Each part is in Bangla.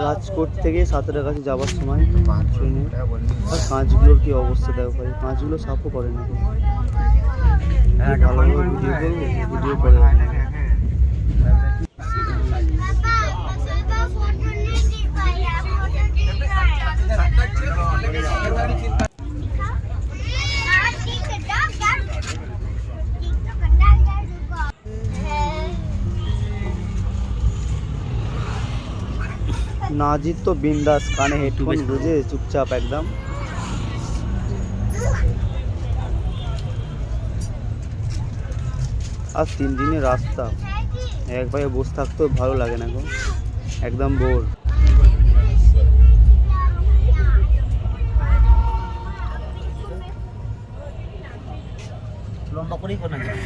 রাজকোট থেকে সাঁতরাগাছি যাওয়ার সময় ট্রেনে আর কাঁচগুলোর কি অবস্থা দেখো ভাই, কাঁচগুলো সাফও করে না। ভালোভাবে ভিডিও করবো, ভিডিও করে নাজির তো বিন্দাস, কানে হেডফোন গুঁজে চুপচাপ একদম। আর 3 দিনের রাস্তা, একবারে বসে থাকতেও ভালো লাগে না গো, একদম বোর। লম্বা করেই কোনা যায়।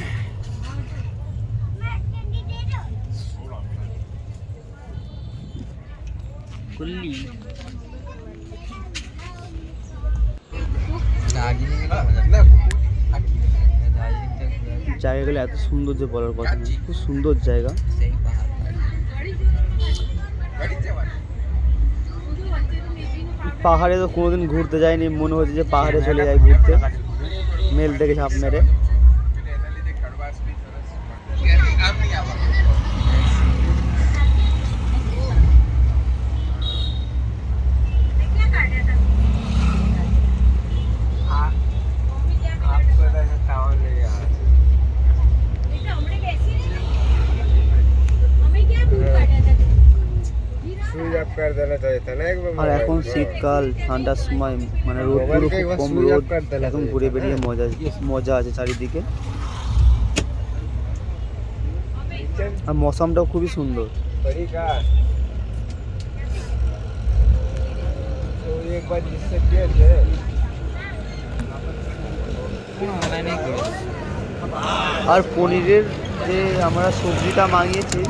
কুল্লি জায়গাগুলো এত সুন্দর যে বলার কথা না, খুব সুন্দর জায়গা। পাহাড়ে তো কোনোদিন ঘুরতে যায়নি, মনে হচ্ছে যে পাহাড়ে চলে যায় ঘুরতে, মেল থেকে ঝাঁপ মেরে। আর এখন শীতকাল, ঠান্ডার সময় মানে রোদ খুব কম, রোদ এখন ঘুরে বেরিয়ে মজা আছে চারিদিকে। আর মৌসমটাও খুবই সুন্দর। আর পনিরের যে আমরা সবজিটা মাঙিয়েছি,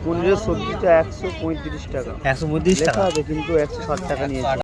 পনিরের সবজিটা 135 টাকা, 135 টাকা আছে, কিন্তু 160 টাকা নিয়েছে।